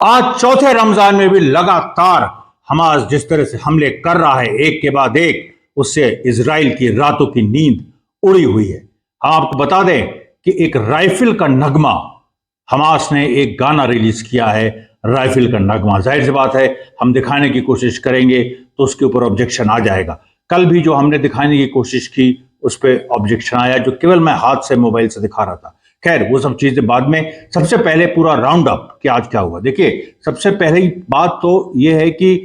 आज चौथे रमजान में भी लगातार हमास जिस तरह से हमले कर रहा है एक के बाद एक, उससे इजराइल की रातों की नींद उड़ी हुई है। हम आपको बता दें कि एक राइफल का नगमा, हमास ने एक गाना रिलीज किया है, राइफल का नगमा। जाहिर सी बात है, हम दिखाने की कोशिश करेंगे तो उसके ऊपर ऑब्जेक्शन आ जाएगा। कल भी जो हमने दिखाने की कोशिश की उस पर ऑब्जेक्शन आया, जो केवल मैं हाथ से मोबाइल से दिखा रहा था। खैर, वो सब चीजें बाद में। सबसे पहले पूरा राउंड अप कि आज क्या हुआ। देखिए, सबसे पहली बात तो यह है कि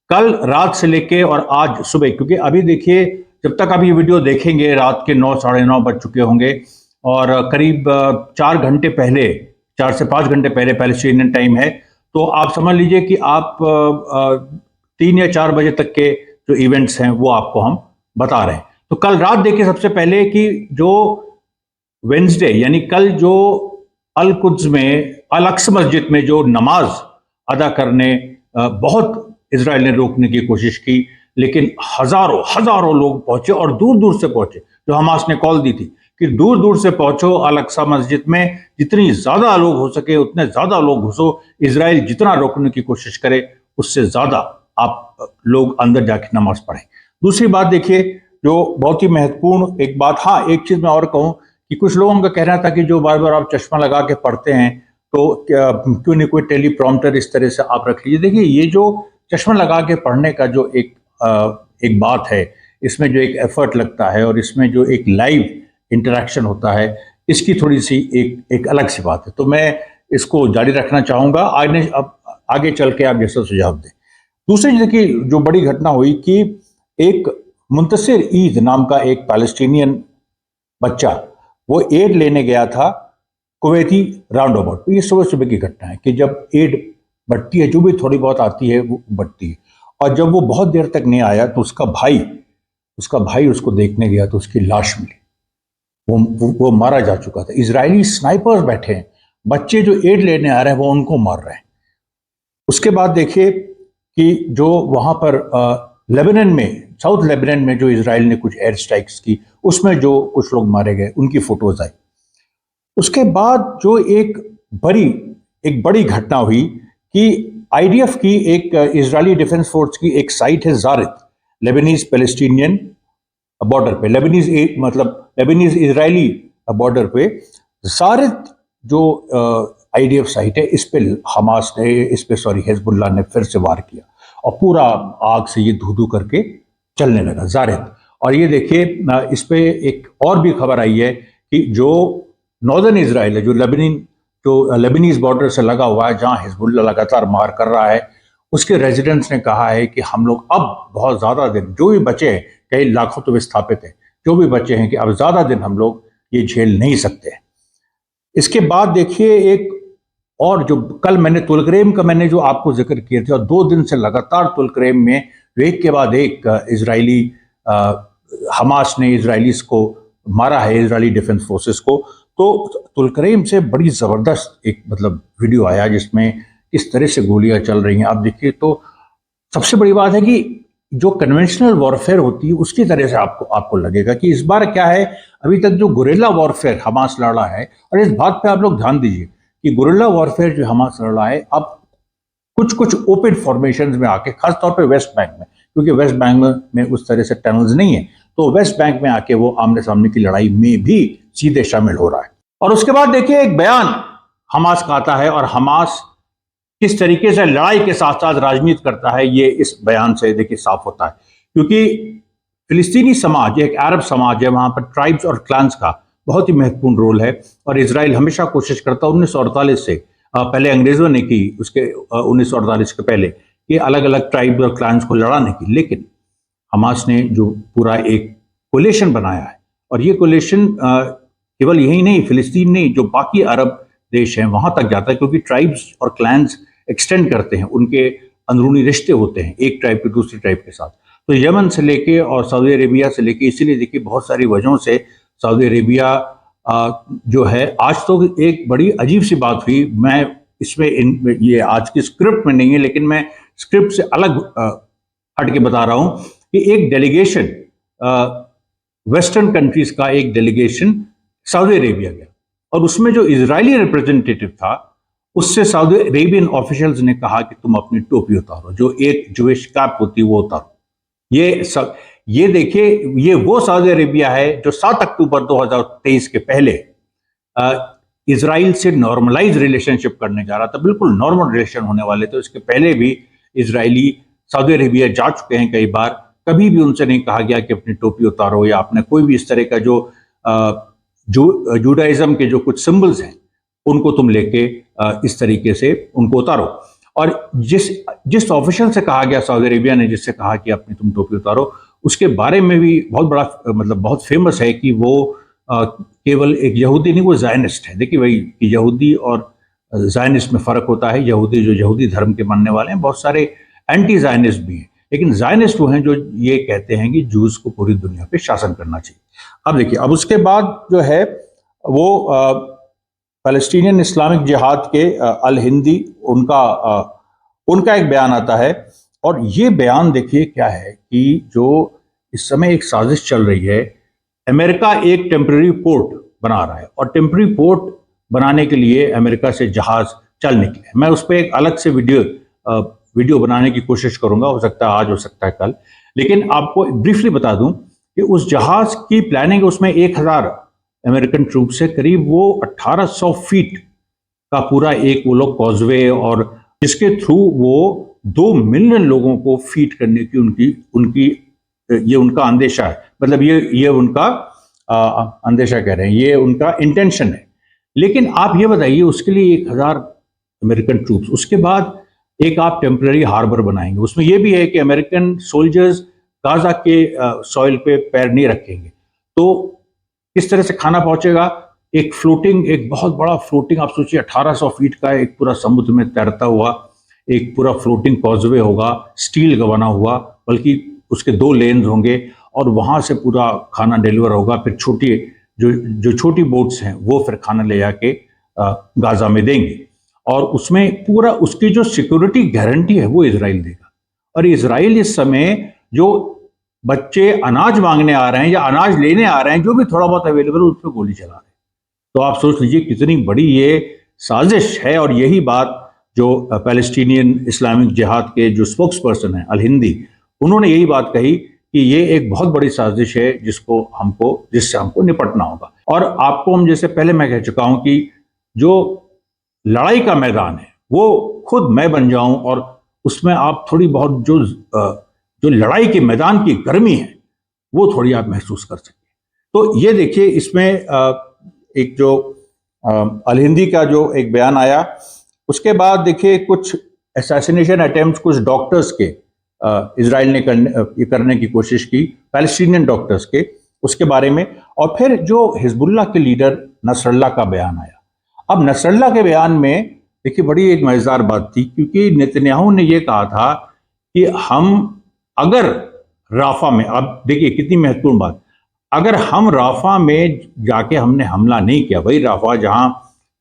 कल रात से लेके और आज सुबह, क्योंकि अभी देखिए, जब तक आप ये वीडियो देखेंगे रात के 9 साढ़े 9 बज चुके होंगे और करीब 4 घंटे पहले, 4 से 5 घंटे पहले पैलेस्टीनियन टाइम है। तो आप समझ लीजिए कि आप 3 या 4 बजे तक के जो इवेंट्स हैं वो आपको हम बता रहे हैं। तो कल रात देखिए, सबसे पहले कि जो वेंसडे यानी कल जो अल कुद्स में अल अक्स मस्जिद में जो नमाज अदा करने बहुत इसराइल ने रोकने की कोशिश की, लेकिन हजारों हजारों लोग पहुंचे और दूर दूर से पहुंचे। जो हमास ने कॉल दी थी कि दूर दूर से पहुंचो अल अक्सा मस्जिद में, जितनी ज्यादा लोग हो सके उतने ज्यादा लोग घुसो। इसराइल जितना रोकने की कोशिश करे उससे ज्यादा आप लोग अंदर जाके नमाज पढ़ें। दूसरी बात देखिए, जो बहुत ही महत्वपूर्ण एक बात, हाँ एक चीज मैं और कहूं कि कुछ लोगों का कहना था कि जो बार बार आप चश्मा लगा के पढ़ते हैं तो क्यों नहीं कोई टेलीप्रॉम्प्टर इस तरह से आप रख लीजिए। देखिए, ये जो चश्मा लगा के पढ़ने का जो एक बात है, इसमें जो एक एफर्ट लगता है और इसमें जो एक लाइव इंटरेक्शन होता है, इसकी थोड़ी सी एक अलग सी बात है। तो मैं इसको जारी रखना चाहूंगा। अब आगे चल के आप जैसा सुझाव दें। दूसरी चीज की जो बड़ी घटना हुई कि एक मुंतसिर ईद नाम का एक पैलेस्टीनियन बच्चा, वो एड लेने गया था कुवैती राउंड अबाउट। ये सुबह सुबह की घटना है कि जब एड बढ़ती है, जो भी थोड़ी बहुत आती है वो बढ़ती है। और जब वो बहुत देर तक नहीं आया तो उसका भाई उसको देखने गया तो उसकी लाश मिली। वो मारा जा चुका था। इजरायली स्नाइपर्स बैठे हैं, बच्चे जो एड लेने आ रहे हैं वो उनको मार रहे हैं। उसके बाद देखिए कि जो वहां पर लेबनान में, साउथ लेबनान में जो इसराइल ने कुछ एयर स्ट्राइक्स की, उसमें जो कुछ लोग मारे गए उनकी फोटोज आई। उसके बाद जो एक बड़ी घटना हुई कि आईडीएफ की एक इजरायली डिफेंस फोर्स की एक साइट है जारिद, लेबनीज पैलेस्टीनियन बॉर्डर पे, लेबनीज इजरायली बॉर्डर पे जारिद जो आईडीएफ साइट है, इस पे हिजबुल्लाह ने फिर से वार किया और पूरा आग से ये धू धू करके चलने लगा जारिद। और ये देखिए, इस पे एक और भी खबर आई है कि जो नॉर्दर्न इसराइल है, जो लेबनीज बॉर्डर से लगा हुआ है, जहां हिजबुल्लाह लगातार मार कर रहा है, उसके रेजिडेंट्स ने कहा है कि हम लोग अब बहुत ज्यादा दिन, जो भी बचे हैं, कई लाखों तो विस्थापित हैं, जो भी बचे हैं, कि अब ज्यादा दिन हम लोग ये झेल नहीं सकते। इसके बाद देखिए, एक और जो कल मैंने तुलकरेम का मैंने जो आपको जिक्र किए थे, और 2 दिन से लगातार तुलकरेम में एक के बाद एक इजरायली हमास ने इजरायलीज को मारा है, इजरायली डिफेंस फोर्सेस को। तो तुलकरेम से बड़ी जबरदस्त एक वीडियो आया जिसमें इस तरह से गोलियां चल रही हैं। आप देखिए तो सबसे बड़ी बात है कि जो कन्वेंशनल वॉरफेयर होती है उसकी तरह से आपको लगेगा कि इस बार क्या है, अभी तक जो गुरिल्ला वॉरफेयर हमास लड़ रहा है, और इस बात पे आप लोग ध्यान दीजिए कि गुरिल्ला वॉरफेयर जो हमास लड़ रहा है, अब कुछ कुछ ओपन फॉर्मेशन में आके, खासतौर पे वेस्ट बैंक में, क्योंकि वेस्ट बैंक में उस तरह से टनल्स नहीं है, तो वेस्ट बैंक में आके वो आमने सामने की लड़ाई में भी सीधे शामिल हो रहा है। और उसके बाद देखिए, एक बयान हमास का आता है, और हमास किस तरीके से लड़ाई के साथ साथ राजनीति करता है, ये इस बयान से देखिए साफ होता है। क्योंकि फिलिस्तीनी समाज एक अरब समाज है, वहां पर ट्राइब्स और क्लान्स का बहुत ही महत्वपूर्ण रोल है, और इसराइल हमेशा कोशिश करता है 1948 से, पहले अंग्रेजों ने की, उसके 1948 के पहले, कि अलग अलग ट्राइब्स और क्लान्स को लड़ाने की। लेकिन हमास ने जो पूरा एक कोलेशन बनाया है, और ये कोलेशन केवल यही नहीं, फिलिस्तीन नहीं, जो बाकी अरब देश हैं वहां तक जाता है, क्योंकि ट्राइब्स और क्लैंस एक्सटेंड करते हैं, उनके अंदरूनी रिश्ते होते हैं एक ट्राइब के दूसरी ट्राइब के साथ। तो यमन से लेके और सऊदी अरेबिया से लेके, इसीलिए देखिए बहुत सारी वजहों से सऊदी अरेबिया जो है, आज तो एक बड़ी अजीब सी बात हुई, मैं इसमें ये आज की स्क्रिप्ट में नहीं है, लेकिन मैं स्क्रिप्ट से अलग हट के बता रहा हूं कि एक डेलीगेशन, वेस्टर्न कंट्रीज का एक डेलीगेशन सऊदी अरेबिया गया, और उसमें जो इजरायली रिप्रेजेंटेटिव था उससे सऊदी अरेबियन ऑफिशियल्स ने कहा कि तुम अपनी टोपी उतारो, जो एक ज्यूइश कैप होती है वो उतारो। ये देखिए, ये वो सऊदी अरेबिया है जो 7 अक्टूबर 2023 के पहले इसराइल से नॉर्मलाइज रिलेशनशिप करने जा रहा था। बिल्कुल नॉर्मल रिलेशन होने वाले थे। उसके पहले भी इसराइली सऊदी अरेबिया जा चुके हैं कई बार। कभी भी उनसे नहीं कहा गया कि अपनी टोपी उतारो या अपने कोई भी इस तरह का जो जूडाइज्म के जो कुछ सिंबल्स हैं उनको तुम लेके इस तरीके से उनको उतारो। और जिस ऑफिशियल से कहा गया, सऊदी अरेबिया ने जिससे कहा कि अपनी तुम टोपी उतारो, उसके बारे में भी बहुत बड़ा मतलब बहुत फेमस है कि वो केवल एक यहूदी नहीं, वो ज़ायनिस्ट है। देखिए भाई कि यहूदी और ज़ायनिस्ट में फ़र्क होता है। यहूदी जो यहूदी धर्म के मानने वाले हैं, बहुत सारे एंटी ज़ायनिस्ट भी हैं, लेकिन ज़ायनिस्ट वो हैं जो ये कहते हैं कि जूस को पूरी दुनिया पे शासन करना चाहिए। अब देखिए, अब उसके बाद जो है वो फ़लस्तीनियन इस्लामिक जिहाद के अल हिंदी, उनका एक बयान आता है। और ये बयान देखिए क्या है कि जो इस समय एक साजिश चल रही है, अमेरिका एक टेम्पररी पोर्ट बना रहा है और टेम्पररी पोर्ट बनाने के लिए अमेरिका से जहाज चल निकले। मैं उस पर एक अलग से वीडियो बनाने की कोशिश करूंगा, हो सकता है आज, हो सकता है कल। लेकिन आपको ब्रीफली बता दूं कि उस जहाज की प्लानिंग, उसमें 1000 अमेरिकन ट्रूप्स से करीब वो 1800 फीट का पूरा एक वो लोग कॉजवे, और जिसके थ्रू वो 2 मिलियन लोगों को फीड करने की उनकी ये उनका अंदेशा है। मतलब ये उनका अंदेशा कह रहे हैं, ये उनका इंटेंशन है। लेकिन आप ये बताइए, उसके लिए 1000 अमेरिकन ट्रूप्स, उसके बाद एक आप टेम्पररी हार्बर बनाएंगे। उसमें यह भी है कि अमेरिकन सोल्जर्स गाजा के सॉइल पे पैर नहीं रखेंगे, तो किस तरह से खाना पहुंचेगा? एक बहुत बड़ा फ्लोटिंग, आप सोचिए 1800 फीट का एक पूरा समुद्र में तैरता हुआ एक पूरा फ्लोटिंग कॉजवे होगा, स्टील का बना हुआ, बल्कि उसके 2 लेन्स होंगे, और वहां से पूरा खाना डिलीवर होगा। फिर जो छोटी बोट्स हैं वो फिर खाना ले जाके गाजा में देंगे, और उसमें पूरा उसकी जो सिक्योरिटी गारंटी है वो इजराइल देगा। और इजराइल इस समय जो बच्चे अनाज मांगने आ रहे हैं या अनाज लेने आ रहे हैं, जो भी थोड़ा बहुत अवेलेबल है, उस पर गोली चला रहे हैं। तो आप सोच लीजिए कितनी बड़ी ये साजिश है। और यही बात जो पैलेस्टीनियन इस्लामिक जिहाद के जो स्पोक्स पर्सन हैं अल हिंदी, उन्होंने यही बात कही कि ये एक बहुत बड़ी साजिश है जिससे हमको निपटना होगा। और आपको हम, जैसे पहले मैं कह चुका हूं कि जो लड़ाई का मैदान है वो खुद मैं बन जाऊं, और उसमें आप थोड़ी बहुत जो लड़ाई के मैदान की गर्मी है वो थोड़ी आप महसूस कर सकें। तो ये देखिए, इसमें एक जो अल हिंदी का जो एक बयान आया, उसके बाद देखिए कुछ असैसिनेशन अटेम्प्ट कुछ डॉक्टर्स के इजराइल ने करने की कोशिश की, पैलेस्टीनियन डॉक्टर्स के, उसके बारे में। और फिर जो हिजबुल्लाह के लीडर नसरल्लाह का बयान आया। अब नसरल्लाह के बयान में देखिए बड़ी एक मजेदार बात थी, क्योंकि नेतन्याहू ने यह कहा था कि हम अगर राफा में, अब देखिए कितनी महत्वपूर्ण बात, अगर हम राफा में जाके हमने हमला नहीं किया, वही राफा जहां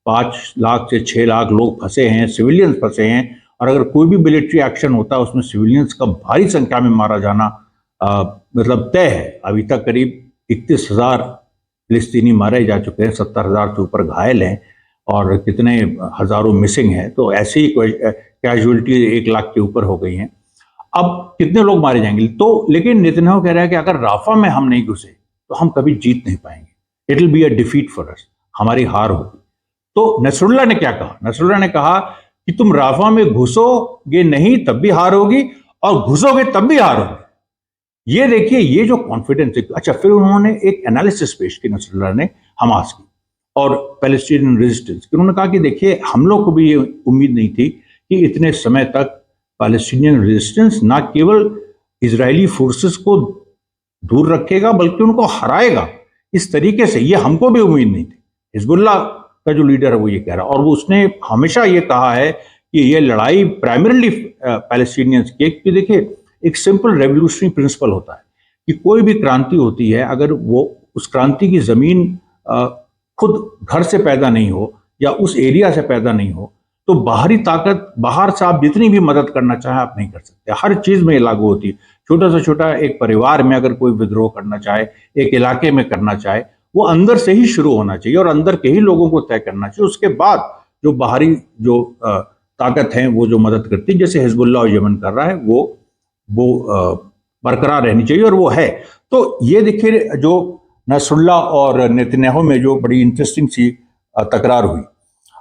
5 लाख से 6 लाख लोग फंसे हैं, सिविलियंस फंसे हैं, और अगर कोई भी मिलिट्री एक्शन होता है उसमें सिविलियंस का भारी संख्या में मारा जाना मतलब तय है। अभी तक करीब 31,000 फिलिस्तीनी मारे जा चुके हैं, 70,000 से ऊपर घायल हैं, और कितने हजारों मिसिंग हैं। तो ऐसे ही कैजुअलिटी 1 लाख के ऊपर हो गई हैं। अब कितने लोग मारे जाएंगे? तो लेकिन नेतन्याहू कह रहा है कि अगर राफा में हम नहीं घुसे तो हम कभी जीत नहीं पाएंगे। It will be a defeat for us, हमारी हार होगी। तो नसरुल्लाह ने क्या कहा? नसरुल्लाह ने कहा कि तुम राफा में घुसोगे नहीं तब भी हार होगी, और घुसोगे तब भी हार होगी। ये देखिए, ये जो कॉन्फिडेंस है। अच्छा, फिर उन्होंने एक एनालिसिस पेश की नसरुल्लाह ने हमास की और पैलेस्टीनियन रेजिस्टेंस की। उन्होंने कहा कि देखिए, हम लोग को भी ये उम्मीद नहीं थी कि इतने समय तक पैलेस्टीनियन रेजिस्टेंस ना केवल इजरायली फोर्सेस को दूर रखेगा बल्कि उनको हराएगा इस तरीके से। ये हमको भी उम्मीद नहीं थी। हिजबुल्लाह का जो लीडर है वो ये कह रहा है, और वो उसने हमेशा ये कहा है कि ये लड़ाई प्राइमरीली पैलेस्टीनियंस की। कि देखिए, एक सिंपल रेवोल्यूशनरी प्रिंसिपल होता है कि कोई भी क्रांति होती है, अगर वो उस क्रांति की जमीन खुद घर से पैदा नहीं हो या उस एरिया से पैदा नहीं हो, तो बाहरी ताकत, बाहर से आप जितनी भी मदद करना चाहे आप नहीं कर सकते। हर चीज में लागू होती है। छोटा से छोटा एक परिवार में अगर कोई विद्रोह करना चाहे, एक इलाके में करना चाहे, वो अंदर से ही शुरू होना चाहिए और अंदर के ही लोगों को तय करना चाहिए। उसके बाद जो बाहरी जो ताकत है वो जो मदद करती है, जैसे हिजबुल्ला और यमन कर रहा है, वो बरकरार रहनी चाहिए, और वो है। तो ये देखिए जो नसरुल्ला और नेतन्याहू में जो बड़ी इंटरेस्टिंग सी तकरार हुई।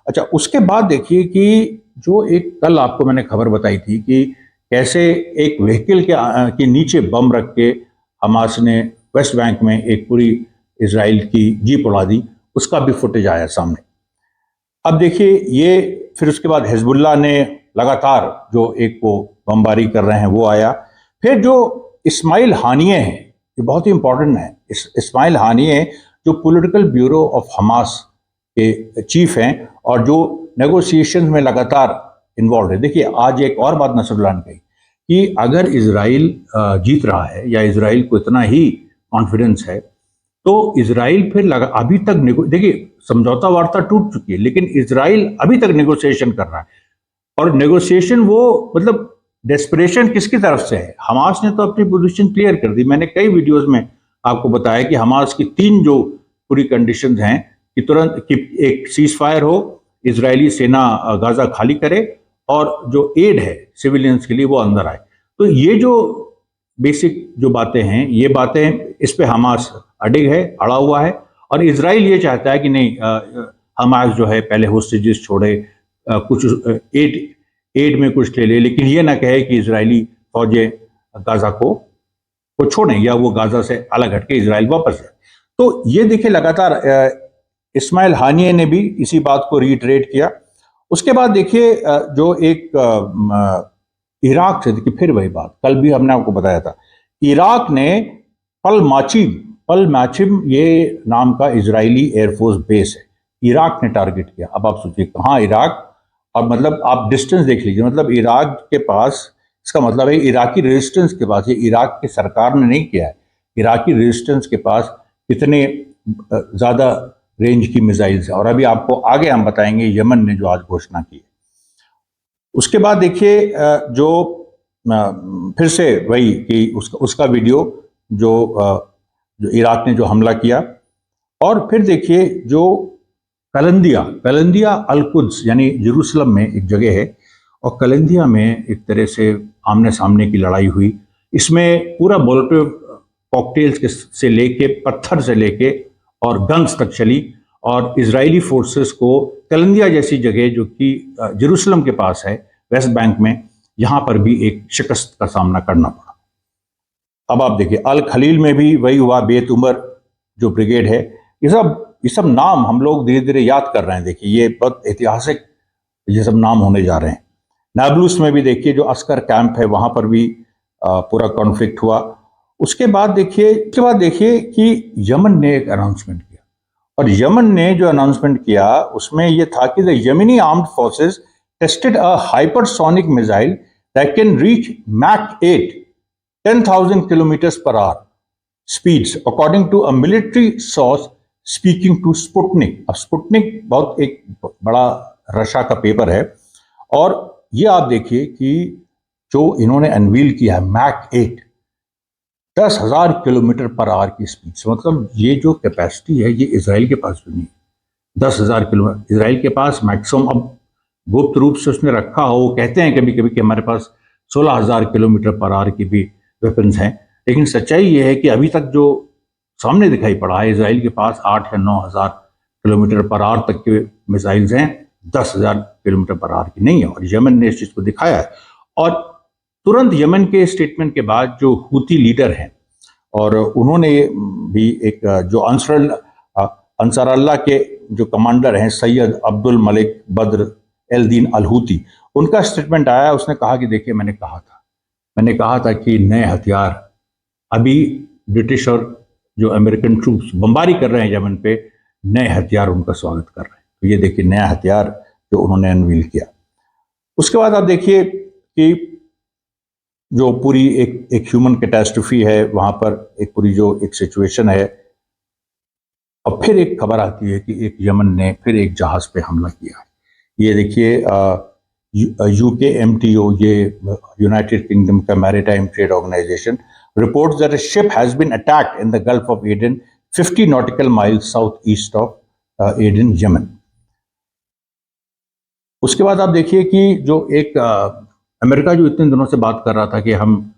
अच्छा, उसके बाद देखिए कि जो एक कल आपको मैंने खबर बताई थी कि कैसे एक व्हीकल के नीचे बम रख के हमास ने वेस्ट बैंक में एक पूरी इसराइल की जीप उड़ा दी, उसका भी फुटेज आया सामने। अब देखिए ये फिर उसके बाद हिजबुल्ला ने लगातार जो एक वो बमबारी कर रहे हैं वो आया। फिर जो इस्माइल हानिये हैं, ये बहुत ही इंपॉर्टेंट है। इस्माइल हानिये जो पॉलिटिकल ब्यूरो ऑफ हमास के चीफ हैं और जो नेगोशिएशन में लगातार इन्वॉल्व है। देखिए आज एक और बात नसरुल्लाह ने कही कि अगर इजराइल जीत रहा है या इजराइल को इतना ही कॉन्फिडेंस है तो इजराइल फिर अभी तक देखिए समझौता वार्ता टूट चुकी है, लेकिन इजराइल अभी तक नेगोशिएशन कर रहा है। और नेगोशिएशन वो मतलब डेस्परेशन किसकी तरफ से है? हमास ने तो अपनी पोजीशन क्लियर कर दी। मैंने कई वीडियोस में आपको बताया कि हमास की 3 जो पूरी कंडीशंस हैं कि तुरंत कि एक सीज फायर हो, इजरायली सेना गाजा खाली करे, और जो एड है सिविलियंस के लिए वो अंदर आए। तो ये जो बेसिक जो बातें हैं, ये बातें इस पे हमास अडिग है, अड़ा हुआ है। और इजराइल ये चाहता है कि नहीं, हमास जो है पहले होस्टेजेस छोड़े, कुछ एड में कुछ ले ले, लेकिन ये ना कहे कि इजरायली फौजें गाजा को छोड़ें या वो गाजा से अलग हटके इजराइल वापस जाए। तो ये देखिए लगातार इस्माइल हानिये ने भी इसी बात को रीइटरेट किया। उसके बाद देखिए जो एक इराक से देखिए फिर वही बात, कल भी हमने आपको बताया था। इराक ने पल माचिम ये नाम का इजरायली एयरफोर्स बेस है, इराक ने टारगेट किया। अब आप सोचिए कहाँ इराक, और मतलब आप डिस्टेंस देख लीजिए, मतलब इराक के पास, इसका मतलब है इराकी रेजिस्टेंस के पास, ये इराक की सरकार ने नहीं किया है, इराकी रेजिस्टेंस के पास कितने ज़्यादा रेंज की मिसाइल्स है। और अभी आपको आगे हम बताएंगे यमन ने जो आज घोषणा की है। उसके बाद देखिए जो फिर से वही कि उसका वीडियो जो इराक ने जो हमला किया। और फिर देखिए जो कलंदिया अल-कुद्स यानी यरूशलेम में एक जगह है, और कलंदिया में एक तरह से आमने सामने की लड़ाई हुई। इसमें पूरा मोलोटोव कॉकटेल्स से लेके, पत्थर से लेके और गन्स तक चली, और इजरायली फोर्सेस को कलंदिया जैसी जगह जो कि यरूशलेम के पास है वेस्ट बैंक में, यहाँ पर भी एक शिकस्त का सामना करना पड़ा। अब आप देखिए अल खलील में भी वही हुआ, बेत उमर जो ब्रिगेड है। ये सब नाम हम लोग धीरे धीरे याद कर रहे हैं। देखिए ये बहुत ऐतिहासिक ये सब नाम होने जा रहे हैं। नाबलूस में भी देखिए जो अस्कर कैंप है वहां पर भी पूरा कॉन्फ्लिक्ट हुआ। उसके बाद देखिए कि यमन ने एक अनाउंसमेंट किया, और यमन ने जो अनाउंसमेंट किया उसमें यह था कि the Yemeni armed forces tested a hypersonic missile that can reach mach 8 10,000 kilometres per hour speeds according to a military source speaking to Sputnik. अब स्पुतनिक बहुत एक बड़ा रशिया का पेपर है, और ये आप देखिए कि जो इन्होंने अनवील किया है मैक 8 10,000 किलोमीटर पर आवर की स्पीड से, मतलब ये जो कैपेसिटी है ये इसराइल के पास भी नहीं। 10,000 किलोमीटर इसराइल के पास मैक्सिमम, अब गुप्त रूप से उसने रखा हो, वो कहते हैं कभी कभी कि हमारे पास 16,000 किलोमीटर पर आवर की भी वेपन्स हैं, लेकिन सच्चाई ये है कि अभी तक जो सामने दिखाई पड़ा है इसराइल के पास 8 या 9,000 किलोमीटर पर आवर तक के मिसाइल्स हैं, 10,000 किलोमीटर पर आवर की नहीं है। और यमन ने इस चीज़ को दिखाया है। और तुरंत यमन के स्टेटमेंट के बाद जो हूती लीडर हैं, और उन्होंने भी एक जो अंसार अल्लाह के जो कमांडर हैं सैयद अब्दुल मलिक बद्र एल दीन अल हूती, उनका स्टेटमेंट आया। उसने कहा कि देखिए मैंने कहा था कि नए हथियार, अभी ब्रिटिश और जो अमेरिकन ट्रूप्स बमबारी कर रहे हैं यमन पे, नए हथियार उनका स्वागत कर रहे हैं। तो ये देखिए नया हथियार जो उन्होंने अनवील किया। उसके बाद आप देखिए कि जो पूरी एक ह्यूमन कैटास्ट्रोफी है वहां पर, एक पूरी जो एक सिचुएशन है। और फिर एक खबर आती है कि एक यमन ने फिर एक जहाज पे हमला किया है। ये देखिए UKMTO, ये यूनाइटेड किंगडम का maritime trade organisation, reports that a ship has been attacked in the Gulf of Aden 50 nautical miles south east of Aden, Yemen. उसके बाद आप देखिए कि जो एक अमेरिका जो इतने दिनों से बात कर रहा था कि हम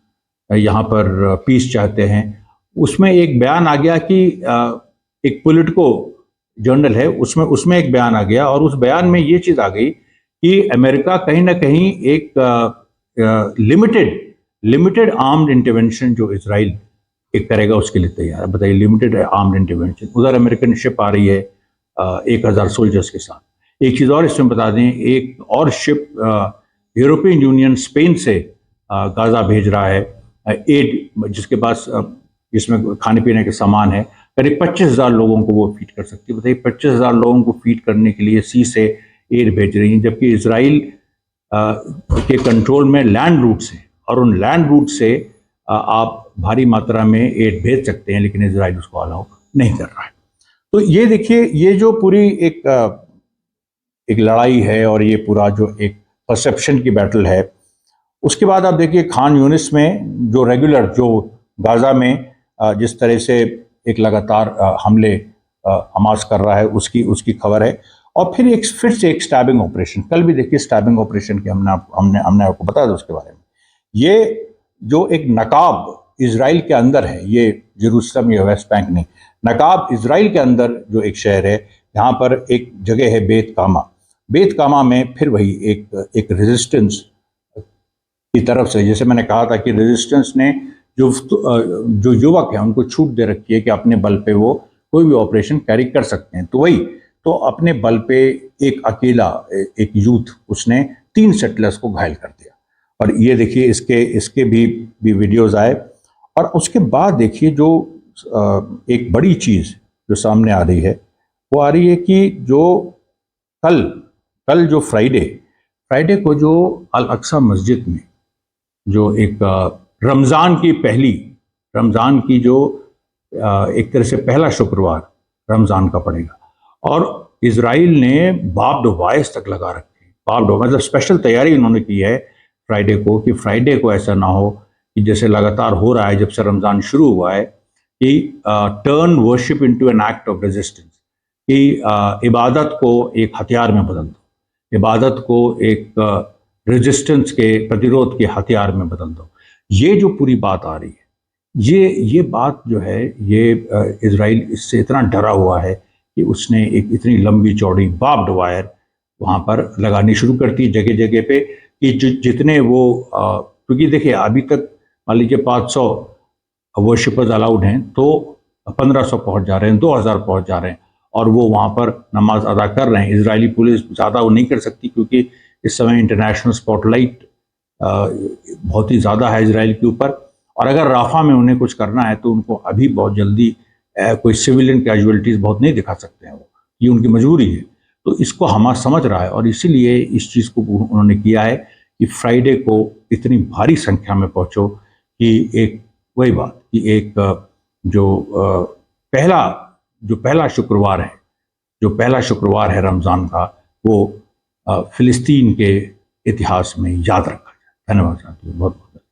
यहाँ पर पीस चाहते हैं, उसमें एक बयान आ गया कि एक पॉलिटिको जर्नल है, उसमें उसमें एक बयान आ गया और उस बयान में ये चीज़ आ गई कि अमेरिका कहीं ना कहीं एक लिमिटेड लिमिटेड आर्म्ड इंटरवेंशन जो इसराइल एक करेगा उसके लिए तैयार है। बताइए, लिमिटेड आर्म्ड इंटरवेंशन, उधर अमेरिकन शिप आ रही है 1,000 सोल्जर्स के साथ। एक चीज़ और इसमें बता दें, एक और शिप यूरोपियन यूनियन स्पेन से गाजा भेज रहा है एड, जिसके पास जिसमें खाने पीने के सामान है, करीब 25,000 लोगों को वो फीड कर सकती है। बताइए, 25,000 लोगों को फीड करने के लिए सी से एड भेज रही है, जबकि इसराइल के कंट्रोल में लैंड रूट से, और उन लैंड रूट से आप भारी मात्रा में एड भेज सकते हैं, लेकिन इसराइल उसको अलाउ नहीं कर रहा है। तो ये देखिए, ये जो पूरी एक लड़ाई है और ये पूरा जो एक परसेप्शन की बैटल है। उसके बाद आप देखिए खान यूनिस में जो रेगुलर जो गाजा में जिस तरह से एक लगातार हमले हमास कर रहा है, उसकी खबर है। और फिर से एक स्टैबिंग ऑपरेशन, कल भी देखिए स्टैबिंग ऑपरेशन की हमने आपको बताया था उसके बारे में। ये जो एक नकाब इजराइल के अंदर है, ये जेरूसलम या वेस्ट बैंक नहीं, नकाब इजराइल के अंदर जो एक शहर है, यहाँ पर एक जगह है बेत कामा में फिर वही एक रेजिस्टेंस की तरफ से, जैसे मैंने कहा था कि रेजिस्टेंस ने जो युवक हैं उनको छूट दे रखी है कि अपने बल पे वो कोई भी ऑपरेशन कैरी कर सकते हैं। तो वही तो अपने बल पे एक अकेला एक यूथ उसने 3 सेटलर्स को घायल कर दिया। और ये देखिए इसके भी वीडियोस आए। और उसके बाद देखिए जो एक बड़ी चीज़ जो सामने आ रही है वो आ रही है कि जो कल जो फ्राइडे को जो अल अक्सा मस्जिद में जो एक रमज़ान की जो एक तरह से पहला शुक्रवार रमज़ान का पड़ेगा, और इजराइल ने बाप्ड वायस तक लगा रखे। मतलब स्पेशल तैयारी उन्होंने की है फ्राइडे को, कि फ्राइडे को ऐसा ना हो कि जैसे लगातार हो रहा है जब से रमज़ान शुरू हुआ है, कि turn worship into an act of resistance, कि इबादत को एक हथियार में बदल दो, इबादत को एक रेजिस्टेंस के प्रतिरोध के हथियार में बदल दो। ये जो पूरी बात आ रही है, ये बात जो है, ये इजराइल इससे इतना डरा हुआ है कि उसने एक इतनी लंबी चौड़ी बार्ब्ड वायर वहाँ पर लगानी शुरू करती है जगह जगह पे, कि जितने वो क्योंकि देखिए अभी तक मान लीजिए 500 वर्शिपर्स अलाउड हैं, तो 1500 पहुँच जा रहे हैं, 2000 पहुँच जा रहे हैं, और वो वहाँ पर नमाज अदा कर रहे हैं। इजरायली पुलिस ज़्यादा वो नहीं कर सकती, क्योंकि इस समय इंटरनेशनल स्पॉटलाइट बहुत ही ज़्यादा है इसराइल के ऊपर। और अगर राफा में उन्हें कुछ करना है तो उनको अभी बहुत जल्दी कोई सिविलियन कैजुअलिटीज़ बहुत नहीं दिखा सकते हैं, वो ये उनकी मजबूरी है। तो इसको हमास समझ रहा है, और इसीलिए इस चीज़ को उन्होंने किया है कि फ्राइडे को इतनी भारी संख्या में पहुँचो, कि एक वही बात कि एक जो पहला शुक्रवार है रमज़ान का, वो फ़िलिस्तीन के इतिहास में याद रखा जाए। धन्यवाद साथियों, बहुत बहुत।